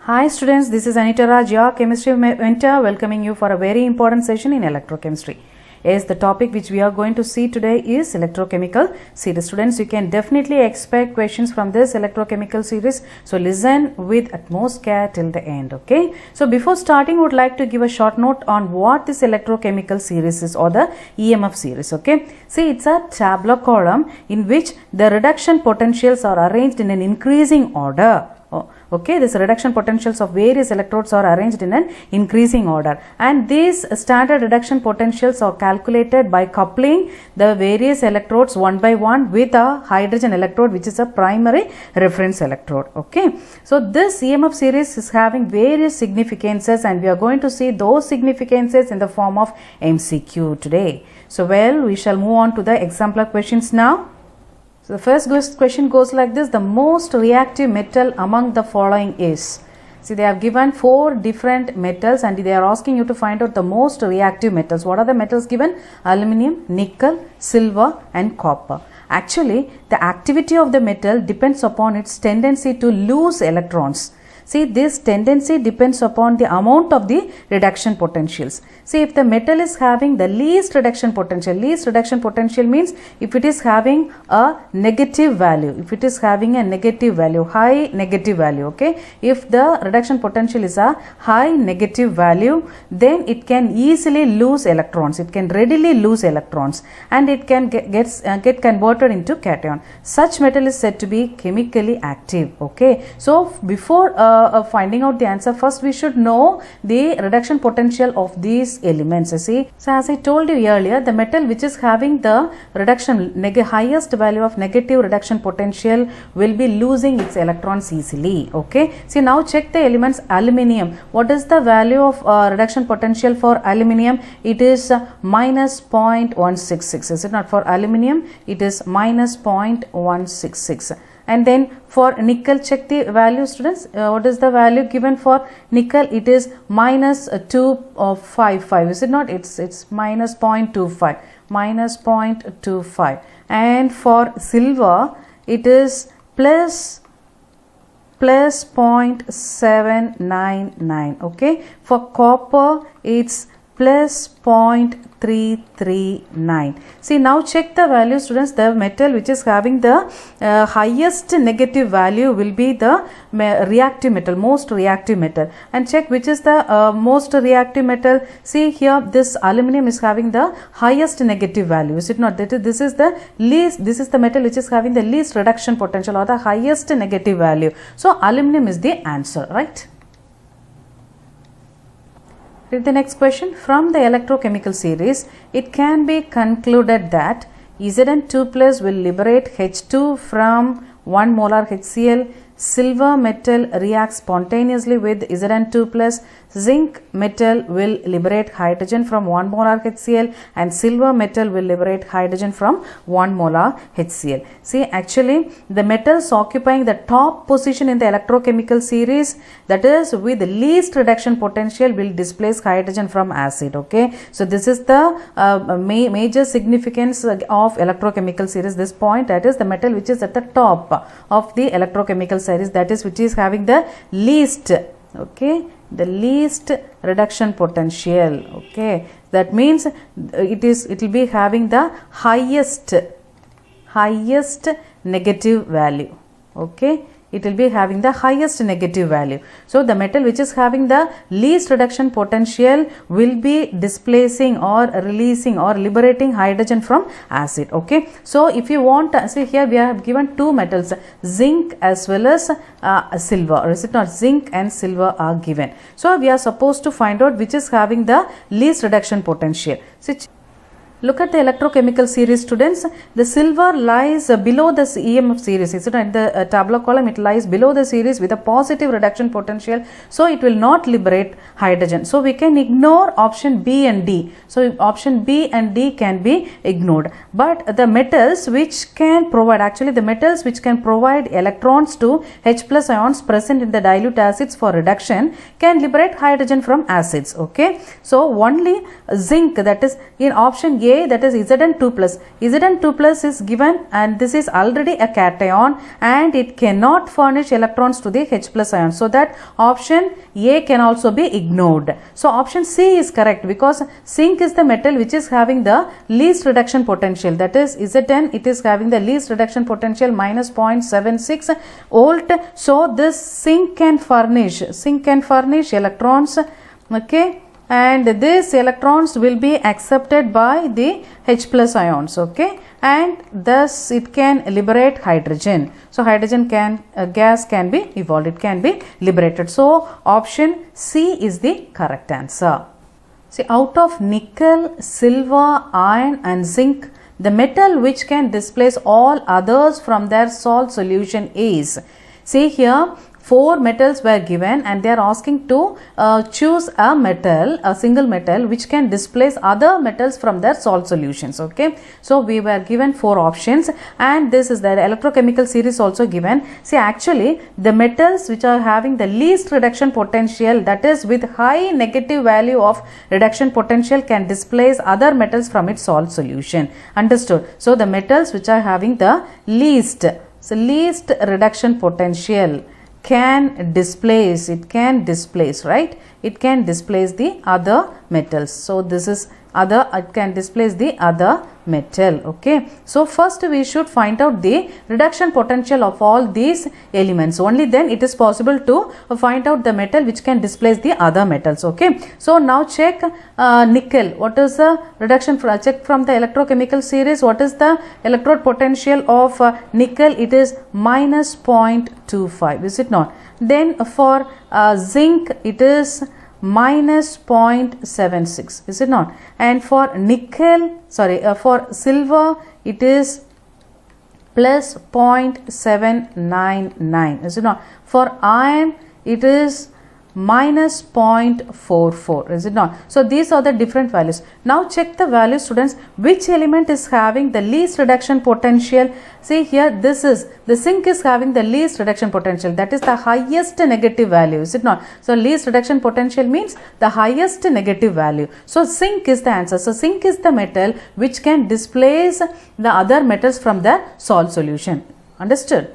Hi students, this is Anita Raj, your chemistry mentor, welcoming you for a very important session in electrochemistry. Yes, the topic which we are going to see today is electrochemical series. Students, you can definitely expect questions from this electrochemical series. So listen with utmost care till the end, okay? So before starting, I would like to give a short note on what this electrochemical series is, or the EMF series, okay? See, it's a tabular column in which the reduction potentials are arranged in an increasing order. Okay, this reduction potentials of various electrodes are arranged in an increasing order, and these standard reduction potentials are calculated by coupling the various electrodes one by one with a hydrogen electrode, which is a primary reference electrode. Okay, so this EMF series is having various significances, and we are going to see those significances in the form of MCQ today. So we shall move on to the exemplar questions now. So the first question goes like this: the most reactive metal among the following is. See, they have given 4 different metals and they are asking you to find out the most reactive metals. What are the metals given? Aluminium, nickel, silver and copper. Actually, the activity of the metal depends upon its tendency to lose electrons. See, this tendency depends upon the amount of the reduction potentials. See, if the metal is having the least reduction potential means if it is having a negative value, high negative value, okay. If the reduction potential is a high negative value, then it can easily lose electrons. It can readily lose electrons and it can get converted into cation. Such metal is said to be chemically active, okay. So, before finding out the answer, first we should know the reduction potential of these elements. See, so as I told you earlier, the metal which is having the highest value of negative reduction potential will be losing its electrons easily, okay. See, now check the elements. Aluminium, what is the value of reduction potential for aluminium? It is minus 0.166. Is it not? For aluminium it is minus 0.166. And then for nickel, check the value, students. What is the value given for nickel? It is minus 255. Is it not? It's minus 0.25. Minus 0.25. And for silver, it is plus 0.799. Okay. For copper, it's plus 0.339. See, now check the value, students. The metal which is having the highest negative value will be the reactive metal, most reactive metal. And check which is the most reactive metal. See here, this aluminum is having the highest negative value. Is it not? This is the metal which is having the least reduction potential, or the highest negative value. So aluminum is the answer, right? Read the next question. From the electrochemical series, it can be concluded that Zn2 plus will liberate H2 from 1 molar HCl. Silver metal reacts spontaneously with Zn2 plus. Zinc metal will liberate hydrogen from 1 molar HCl, and silver metal will liberate hydrogen from 1 molar HCl. See, actually the metals occupying the top position in the electrochemical series, that is with least reduction potential, will displace hydrogen from acid, okay. So this is the major significance of electrochemical series, this point, that is the metal which is at the top of the electrochemical series, that is which is having the least, okay, the least reduction potential, okay. That means it will be having the highest negative value, okay. It will be having the highest negative value. So the metal which is having the least reduction potential will be displacing or releasing or liberating hydrogen from acid, okay. So if you want, see here we have given 2 metals, zinc as well as silver, or is it not? Zinc and silver are given. So we are supposed to find out which is having the least reduction potential. So look at the electrochemical series, students. The silver lies below the EMF series. Is it at the tabular column? It lies below the series with a positive reduction potential. So it will not liberate hydrogen. So we can ignore option B and D. So option B and D can be ignored. But the metals which can provide, actually the metals which can provide electrons to H plus ions present in the dilute acids for reduction can liberate hydrogen from acids, okay. So only zinc, that is in option A A, that is Zn2 plus. Zn2 plus is given, and this is already a cation, and it cannot furnish electrons to the H plus ion. So that option A can also be ignored. So option C is correct, because zinc is the metal which is having the least reduction potential. That is Zn, it is having the least reduction potential minus 0.76 volt. So this zinc can furnish electrons, okay, and these electrons will be accepted by the H plus ions, okay, and thus it can liberate hydrogen. So hydrogen gas can be evolved, it can be liberated. So option C is the correct answer. See, out of nickel, silver, iron and zinc, the metal which can displace all others from their salt solution is, see here, 4 metals were given, and they are asking to choose a metal, a single metal which can displace other metals from their salt solutions, okay. So we were given 4 options, and this is the electrochemical series also given. See, actually the metals which are having the least reduction potential, that is with high negative value of reduction potential, can displace other metals from its salt solution. Understood? So the metals which are having the least reduction potential can displace, right? It can displace the other metals. So this is it can displace the other metal, okay. So first we should find out the reduction potential of all these elements. Only then it is possible to find out the metal which can displace the other metals, okay. So now check nickel. What is the reduction? Check from the electrochemical series. What is the electrode potential of nickel? It is minus 0.25, is it not? Then for zinc it is minus 0.76, is it not? And for for silver it is plus 0.799, is it not? For iron it is minus 0.44, is it not? So these are the different values. Now check the values, students. Which element is having the least reduction potential? See here, this is the zinc is having the least reduction potential, that is the highest negative value, is it not? So least reduction potential means the highest negative value. So zinc is the answer. So zinc is the metal which can displace the other metals from the salt solution. Understood?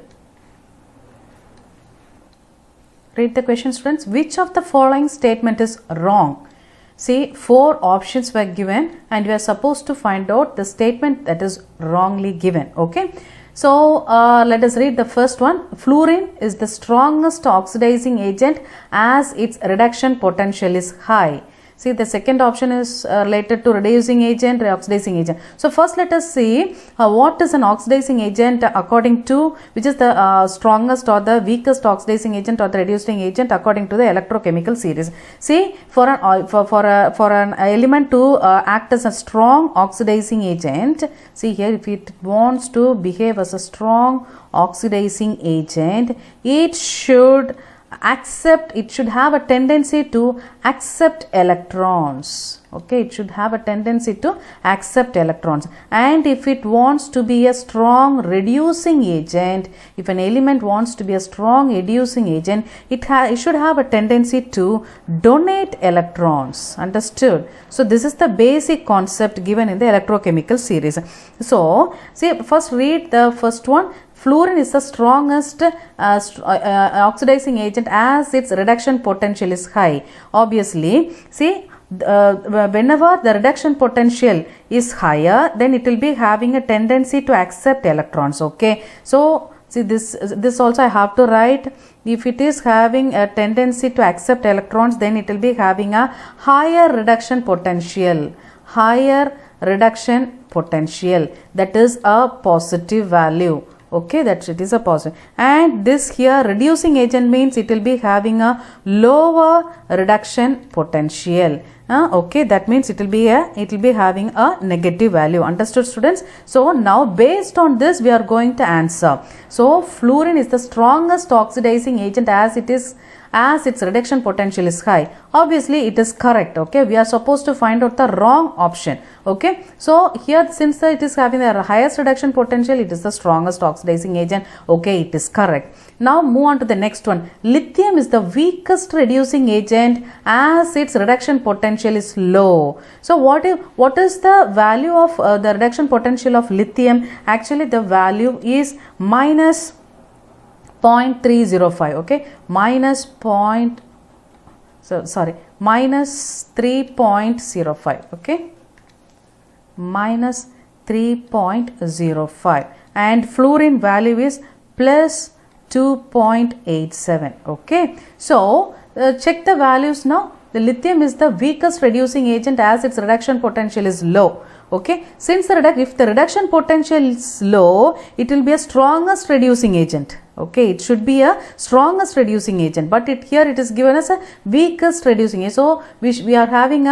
Read the question, students. Which of the following statement is wrong? See, 4 options were given, and we are supposed to find out the statement that is wrongly given, okay. So let us read the first one. Fluorine is the strongest oxidizing agent as its reduction potential is high. See, the second option is related to reducing agent, oxidizing agent. So first let us see what is an oxidizing agent according to, which is the strongest or the weakest oxidizing agent or the reducing agent according to the electrochemical series. See, for an element to act as a strong oxidizing agent, see here, if it wants to behave as a strong oxidizing agent, it should have a tendency to accept electrons, okay. It should have a tendency to accept electrons. And if it wants to be a strong reducing agent, if an element wants to be a strong reducing agent, it should have a tendency to donate electrons. Understood? So this is the basic concept given in the electrochemical series. So see, first read the first one. Fluorine is the strongest oxidizing agent as its reduction potential is high. Obviously, see, whenever the reduction potential is higher, then it will be having a tendency to accept electrons, okay. So see, this also I have to write. If it is having a tendency to accept electrons, then it will be having a higher reduction potential. That is a positive value, okay, that it is a positive. And this here reducing agent means it will be having a lower reduction potential, okay, that means it will be having a negative value. Understood, students? So now based on this we are going to answer. So fluorine is the strongest oxidizing agent as it is as its reduction potential is high. Obviously it is correct. Okay, we are supposed to find out the wrong option. Okay, so here since it is having the highest reduction potential, it is the strongest oxidizing agent. Okay, it is correct. Now move on to the next one. Lithium is the weakest reducing agent as its reduction potential is low. So what is the value of the reduction potential of lithium? Actually the value is minus 0.305. okay, minus 3.05. okay, minus 3.05, and fluorine value is plus 2.87. okay, so check the values now. The lithium is the weakest reducing agent as its reduction potential is low. Okay, since if the reduction potential is low, it will be a strongest reducing agent. Okay, it should be a strongest reducing agent, but here it is given as a weakest reducing agent. So we are having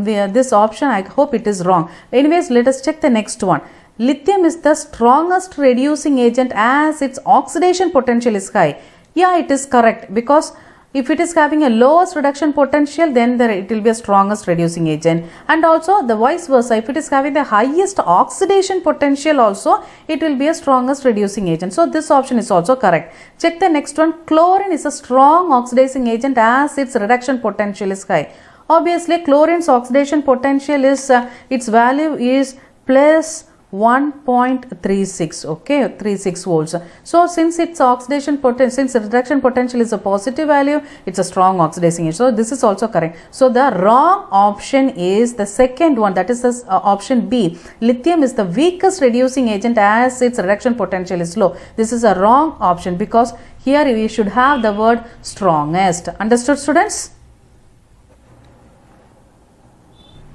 this option. I hope it is wrong. Anyways, let us check the next one. Lithium is the strongest reducing agent as its oxidation potential is high. Yeah, it is correct, because if it is having a lowest reduction potential, then it will be a strongest reducing agent, and also the vice versa. If it is having the highest oxidation potential also, it will be a strongest reducing agent. So this option is also correct. Check the next one. Chlorine is a strong oxidizing agent as its reduction potential is high. Obviously chlorine's oxidation potential is its value is plus 1.36. okay, 36 volts. So since its oxidation potential, since reduction potential is a positive value, it's a strong oxidizing agent. So this is also correct. So the wrong option is the second one, that is the option B. Lithium is the weakest reducing agent as its reduction potential is low. This is a wrong option, because here we should have the word strongest. Understood, students?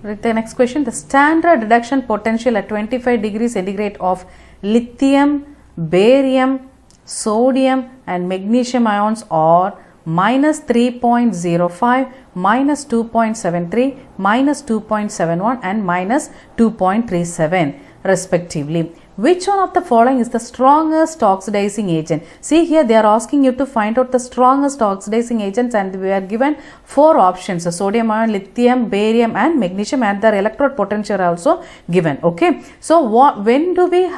Read the next question. The standard reduction potential at 25 degrees centigrade of lithium, barium, sodium and magnesium ions are minus 3.05, minus 2.73, minus 2.71 and minus 2.37 respectively. Which one of the following is the strongest oxidizing agent? See here they are asking you to find out the strongest oxidizing agents, and we are given 4 options: so sodium ion, lithium, barium and magnesium, and their electrode potential are also given. Okay, so when do we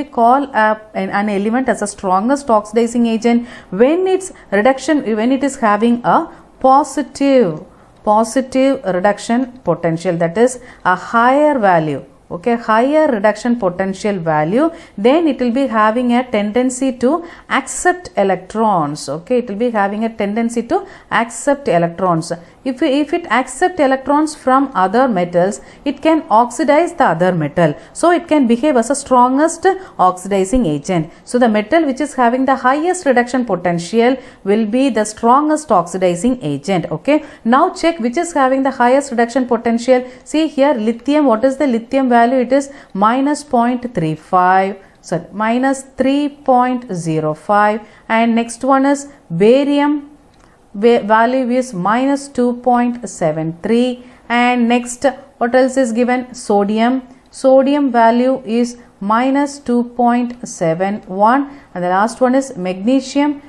call an element as a strongest oxidizing agent? When its reduction, when it is having a positive reduction potential, that is a higher value. Okay, higher reduction potential value, then it will be having a tendency to accept electrons. Okay, it will be having a tendency to accept electrons. If it accepts electrons from other metals, it can oxidize the other metal. So it can behave as a strongest oxidizing agent. So the metal which is having the highest reduction potential will be the strongest oxidizing agent. Okay, now check which is having the highest reduction potential. See here lithium, what is the lithium value? It is minus 0.35. Sorry, minus 3.05, and next one is barium, value is minus 2.73, and next what else is given? Sodium value is minus 2.71, and the last one is magnesium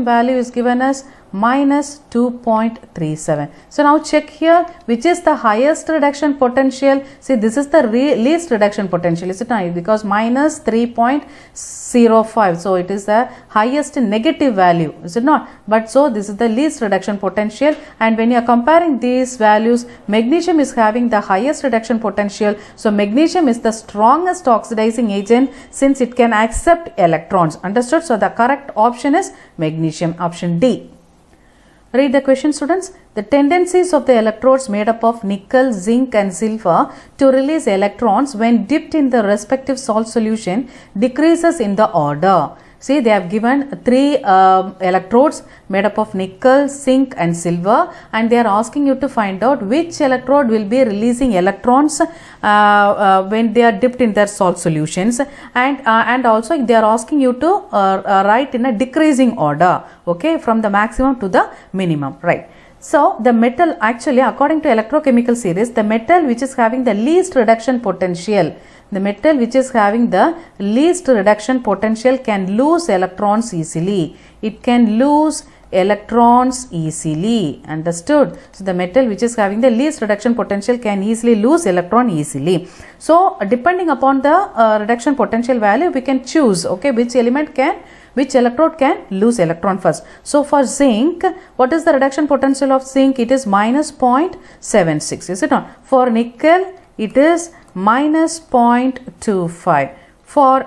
value is given as minus 2.37. So now check here which is the highest reduction potential. See, this is the least reduction potential, is it not? Because minus 3.05, so it is the highest negative value, is it not? But so this is the least reduction potential, and when you are comparing these values, magnesium is having the highest reduction potential. So magnesium is the strongest oxidizing agent since it can accept electrons. Understood? So the correct option is magnesium, option D. Read the question, students. The tendencies of the electrodes made up of nickel, zinc and silver to release electrons when dipped in the respective salt solution decreases in the order. See, they have given 3 electrodes made up of nickel, zinc and silver, and they are asking you to find out which electrode will be releasing electrons when they are dipped in their salt solutions, and also they are asking you to write in a decreasing order, okay, from the maximum to the minimum, right? So the metal, actually according to electrochemical series, the metal which is having the least reduction potential, can lose electrons easily. It can lose electrons easily. Understood? So the metal which is having the least reduction potential can easily lose electron easily. So depending upon the reduction potential value, we can choose, okay, which electrode can lose electron first. So for zinc, what is the reduction potential of zinc? It is minus 0.76, is it not? For nickel, it is minus 0.25. For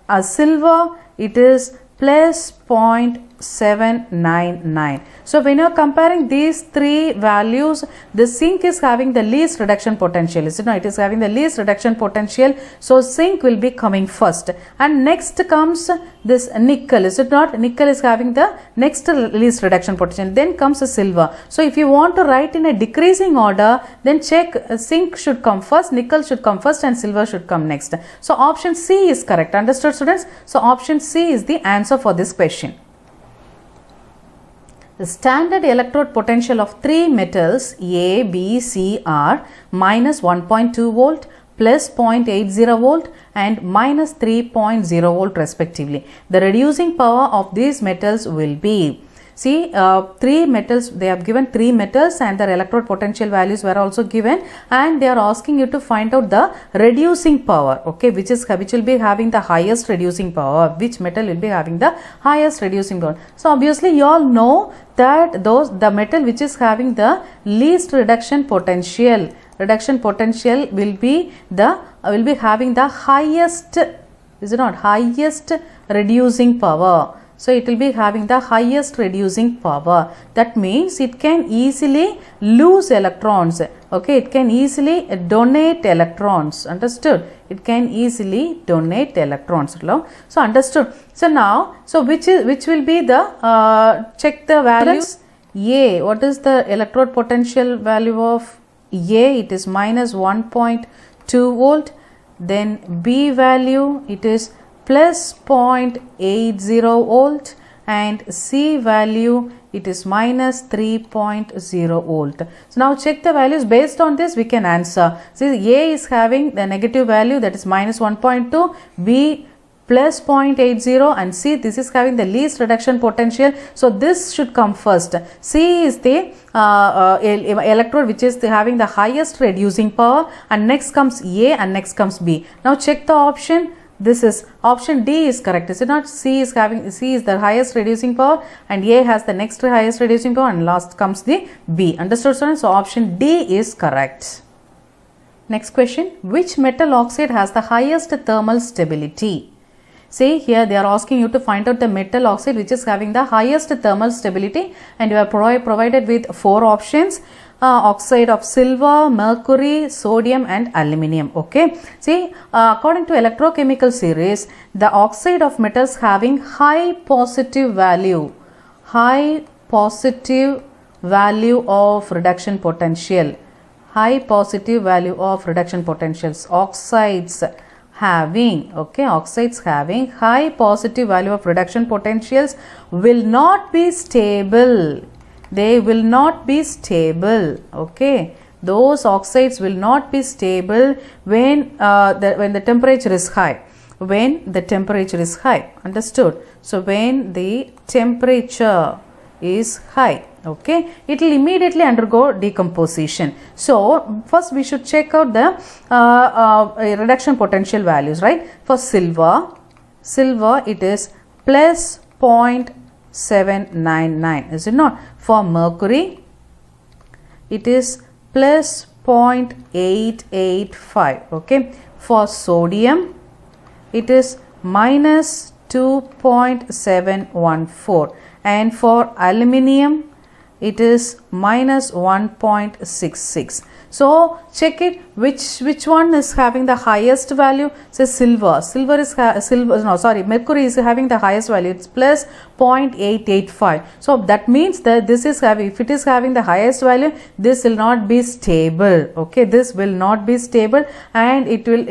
a silver, it is plus 0.799. So when you are comparing these three values, the zinc is having the least reduction potential, is it not? It is having the least reduction potential, so zinc will be coming first, and next comes this nickel, is it not? Nickel is having the next least reduction potential, then comes the silver. So if you want to write in a decreasing order, then check zinc should come first, nickel should come first, and silver should come next. So option C is correct. Understood, students? So option C is the answer for this question. The standard electrode potential of three metals A, B, C are minus 1.2 volt, plus 0.80 volt and minus 3.0 volt respectively. The reducing power of these metals will be, see, three metals, they have given three metals and their electrode potential values were also given, and they are asking you to find out the reducing power, okay, which will be having the highest reducing power, which metal will be having the highest reducing power. So obviously you all know that the metal which is having the least reduction potential will be having the highest, is it not, highest reducing power. So it will be having the highest reducing power. That means it can easily lose electrons. Okay, it can easily donate electrons. Understood? It can easily donate electrons. So understood. So now, so which will be the check the values. A, what is the electrode potential value of A? It is minus 1.2 volt. Then B value, it is plus 0.80 volt, and C value, it is minus 3.0 volt. So now check the values. Based on this we can answer. See, A is having the negative value, that is minus 1.2, B plus 0.80, and C, this is having the least reduction potential, so this should come first. C is the electrode which is having the highest reducing power, and next comes A and next comes B. Now check the option. This is option D is correct, is it not? C is the highest reducing power, and A has the next highest reducing power, and last comes the B. Understood, students? So option D is correct. Next question, which metal oxide has the highest thermal stability? See, here they are asking you to find out the metal oxide which is having the highest thermal stability, and you are provided with four options. Oxide of silver, mercury, sodium and aluminium. Okay, see, according to electrochemical series, the oxide of metals having high positive value of reduction potential, oxides having, okay, oxides having high positive value of reduction potentials will not be stable. They will not be stable. Okay, those oxides will not be stable when the temperature is high. When the temperature is high. Understood? So when the temperature is high, okay, it will immediately undergo decomposition. So first we should check out the reduction potential values, right? For silver it is plus 0.799, is it not? For mercury, it is plus 0.885. Okay. For sodium, it is minus 2.714, and for aluminium, it is minus 1.66. So check it, which one is having the highest value. Say mercury is having the highest value, it's plus 0.885. so that means that this is having, if it is having the highest value, this will not be stable. Okay, this will not be stable, and it will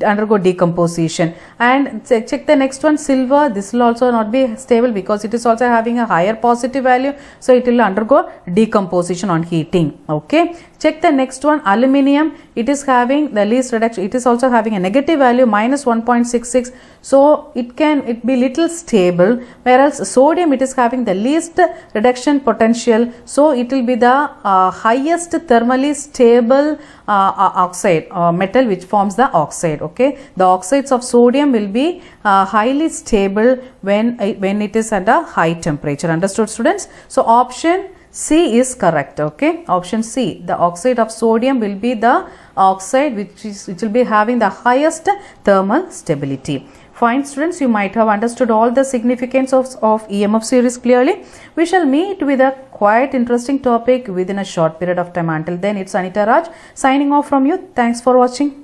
undergo decomposition. And check the next one, silver. This will also not be stable because it is also having a higher positive value, so it will undergo decomposition on heating. Okay, check the next one, aluminium, it is having the least reduction, it is also having a negative value minus 1.66, so it be little stable, whereas sodium, it is having the least reduction potential, so it will be the highest thermally stable oxide metal which forms the oxide. Okay, the oxides of sodium will be highly stable when it is at a high temperature. Understood, students? So option C is correct. Okay, option C, the oxide of sodium will be the oxide which will be having the highest thermal stability. Fine, students, you might have understood all the significance of EMF series clearly. We shall meet with a quite interesting topic within a short period of time. Until then, it's Anita Raj signing off from you. Thanks for watching.